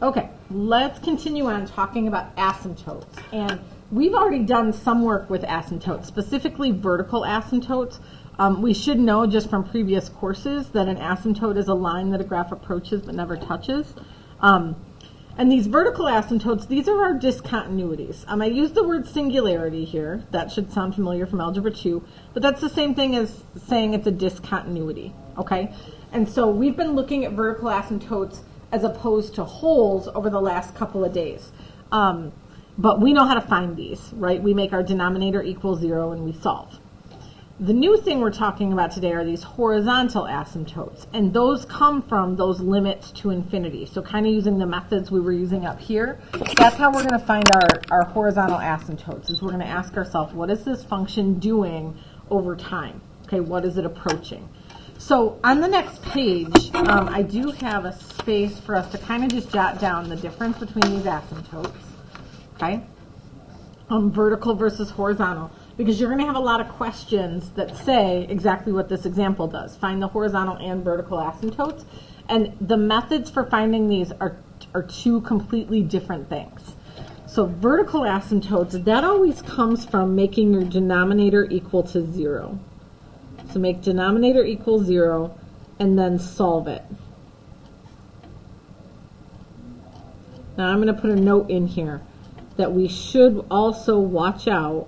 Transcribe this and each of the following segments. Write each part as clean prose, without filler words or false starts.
Okay, let's continue on talking about asymptotes. And we've already done some work with asymptotes, specifically vertical asymptotes. We should know just from previous courses that an asymptote is a line that a graph approaches but never touches. And these vertical asymptotes, these are our discontinuities. I use the word singularity here. That should sound familiar from Algebra 2, but that's the same thing as saying it's a discontinuity, okay? And so we've been looking at vertical asymptotes as opposed to holes over the last couple of days. But we know how to find these, right? We make our denominator equal 0 and we solve. The new thing we're talking about today are these horizontal asymptotes, and those come from those limits to infinity. So kind of using the methods we were using up here, that's how we're going to find our horizontal asymptotes, is we're going to ask ourselves, what is this function doing over time? Okay, what is it approaching? So on the next page, I do have a space for us to kind of just jot down the difference between these asymptotes, okay? Vertical versus horizontal, because you're going to have a lot of questions that say exactly what this example does. Find the horizontal and vertical asymptotes, and the methods for finding these are two completely different things. So vertical asymptotes, that always comes from making your denominator equal to 0. So make denominator equal 0 and then solve it. Now I'm going to put a note in here that we should also watch out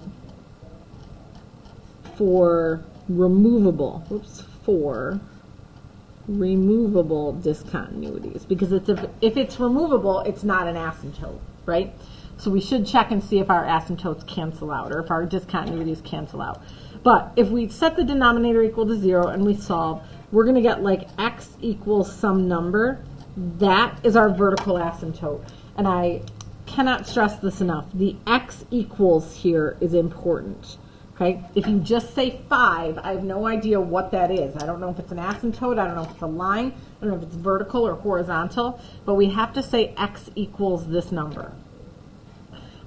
for removable discontinuities, because if it's removable, it's not an asymptote, right? So we should check and see if our asymptotes cancel out or if our discontinuities cancel out. But if we set the denominator equal to 0 and we solve, we're going to get like x equals some number. That is our vertical asymptote. And I cannot stress this enough. The x equals here is important. Okay? If you just say 5, I have no idea what that is. I don't know if it's an asymptote. I don't know if it's a line. I don't know if it's vertical or horizontal. But we have to say x equals this number.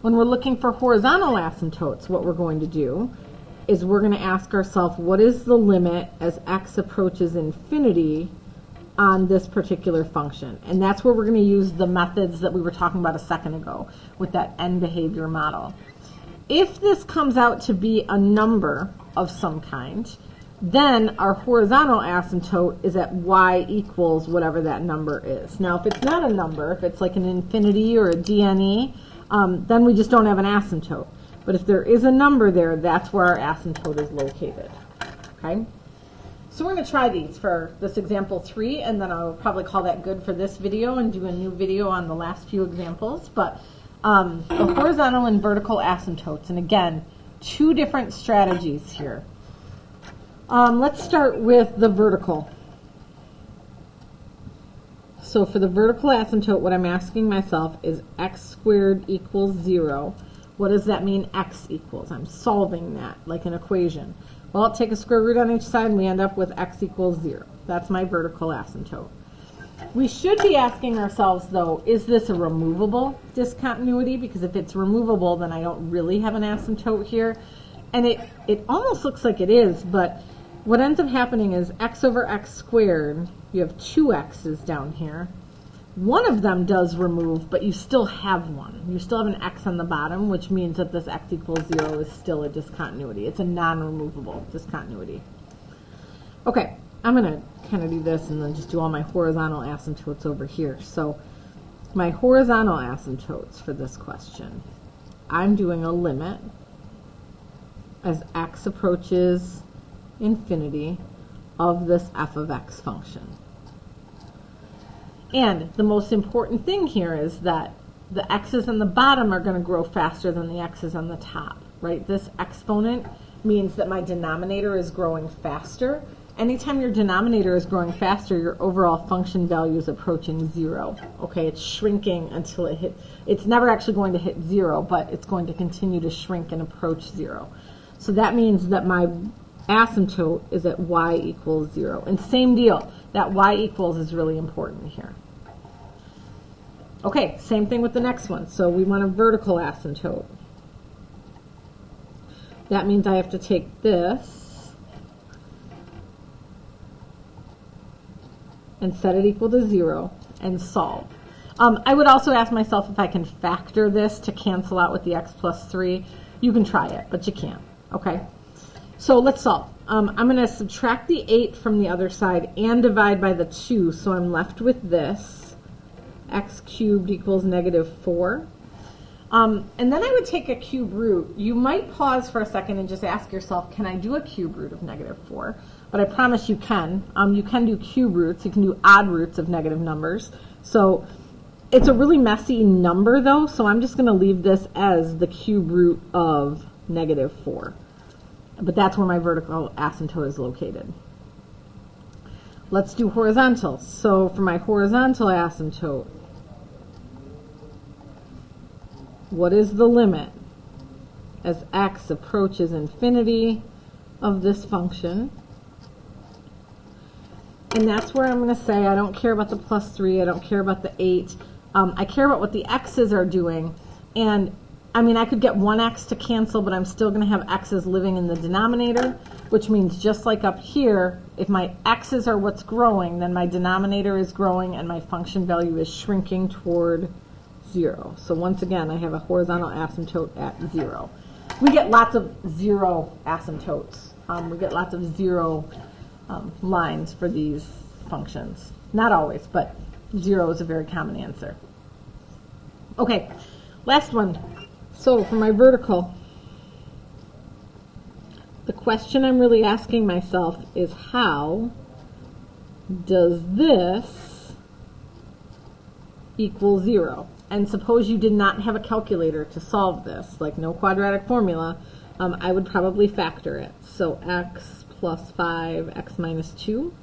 When we're looking for horizontal asymptotes, what we're going to do is we're going to ask ourselves, what is the limit as x approaches infinity on this particular function? And that's where we're going to use the methods that we were talking about a second ago with that end behavior model. If this comes out to be a number of some kind, then our horizontal asymptote is at y equals whatever that number is. Now, if it's not a number, if it's like an infinity or a DNE, then we just don't have an asymptote. But if there is a number there, that's where our asymptote is located. Okay? So we're going to try these for this example 3, and then I'll probably call that good for this video and do a new video on the last few examples. But the horizontal and vertical asymptotes, and again, two different strategies here. Let's start with the vertical. So for the vertical asymptote, what I'm asking myself is x squared equals 0. What does that mean x equals? I'm solving that like an equation. Well, I'll take a square root on each side and we end up with x equals 0. That's my vertical asymptote. We should be asking ourselves, though, is this a removable discontinuity? Because if it's removable, then I don't really have an asymptote here. And it almost looks like it is, but what ends up happening is x over x squared, you have two x's down here. One of them does remove, but you still have one. You still have an x on the bottom, which means that this x equals 0 is still a discontinuity. It's a non-removable discontinuity. Okay, I'm going to kind of do this and then just do all my horizontal asymptotes over here. So my horizontal asymptotes for this question, I'm doing a limit as x approaches infinity of this f of x function. And the most important thing here is that the x's on the bottom are going to grow faster than the x's on the top, right? This exponent means that my denominator is growing faster. Anytime your denominator is growing faster, your overall function value is approaching 0. Okay, it's shrinking until it hits. It's never actually going to hit 0, but it's going to continue to shrink and approach 0. So that means that my asymptote is at y equals 0. And same deal, that y equals is really important here. Okay, same thing with the next one. So we want a vertical asymptote. That means I have to take this and set it equal to 0 and solve. I would also ask myself if I can factor this to cancel out with the x plus 3. You can try it, but you can't. Okay? So let's solve. I'm going to subtract the 8 from the other side and divide by the 2, so I'm left with this. X cubed equals negative 4. And then I would take a cube root. You might pause for a second and just ask yourself, can I do a cube root of negative 4? But I promise you can. You can do cube roots. You can do odd roots of negative numbers. So it's a really messy number, though, so I'm just going to leave this as the cube root of negative 4. But that's where my vertical asymptote is located. Let's do horizontal. So for my horizontal asymptote, what is the limit as x approaches infinity of this function? And that's where I'm going to say I don't care about the plus 3, I don't care about the 8. I care about what the x's are doing. And I mean, I could get one x to cancel, but I'm still going to have x's living in the denominator, which means just like up here, if my x's are what's growing, then my denominator is growing and my function value is shrinking toward 0. So once again, I have a horizontal asymptote at 0. We get lots of 0 asymptotes. We get lots of 0 lines for these functions. Not always, but 0 is a very common answer. Okay, last one. So for my vertical, the question I'm really asking myself is, how does this equal 0? And suppose you did not have a calculator to solve this, like no quadratic formula, I would probably factor it. So x plus 5, x minus 2.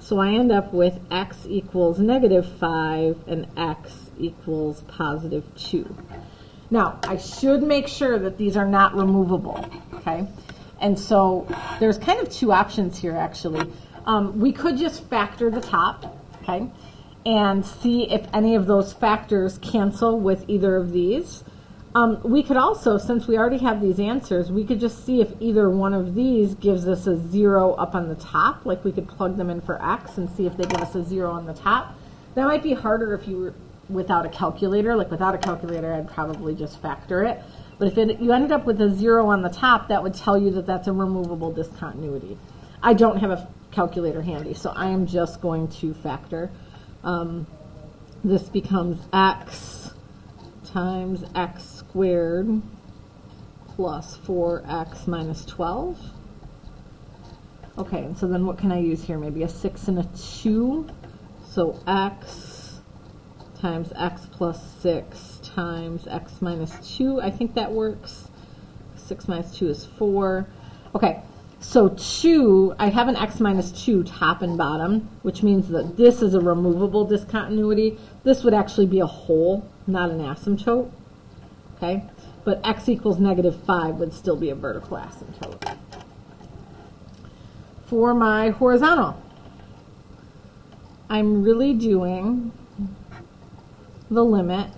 So I end up with x equals negative 5 and x equals positive 2. Now, I should make sure that these are not removable, okay? And so there's kind of two options here, actually. We could just factor the top, okay, and see if any of those factors cancel with either of these. We could also, since we already have these answers, we could just see if either one of these gives us a 0 up on the top. Like we could plug them in for x and see if they give us a 0 on the top. That might be harder if you were without a calculator. Like without a calculator, I'd probably just factor it. But if you ended up with a 0 on the top, that would tell you that that's a removable discontinuity. I don't have a calculator handy, so I am just going to factor. This becomes x times x squared plus 4x minus 12. Okay, and so then what can I use here? Maybe a 6 and a 2. So x times x plus 6 times x minus 2. I think that works. 6 minus 2 is 4. Okay, so 2, I have an x minus 2 top and bottom, which means that this is a removable discontinuity. This would actually be a hole, not an asymptote. Okay, but x equals negative 5 would still be a vertical asymptote. For my horizontal, I'm really doing the limit.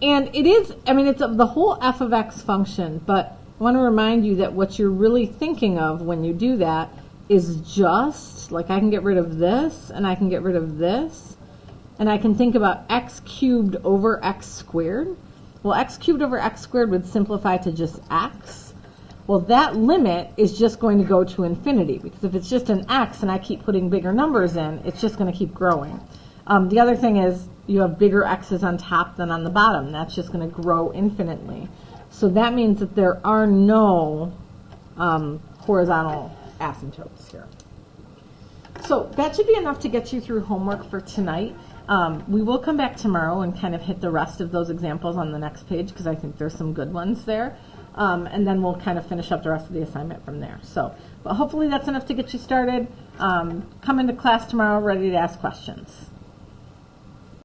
And it is, I mean, it's the whole f of x function, but I want to remind you that what you're really thinking of when you do that is just, like I can get rid of this, and I can get rid of this, and I can think about x cubed over x squared. Well, x cubed over x squared would simplify to just x. Well, that limit is just going to go to infinity, because if it's just an x and I keep putting bigger numbers in, it's just going to keep growing. The other thing is you have bigger x's on top than on the bottom. That's just going to grow infinitely. So that means that there are no horizontal asymptotes here. So that should be enough to get you through homework for tonight. We will come back tomorrow and kind of hit the rest of those examples on the next page, because I think there's some good ones there. And then we'll kind of finish up the rest of the assignment from there. So, but hopefully that's enough to get you started. Come into class tomorrow ready to ask questions.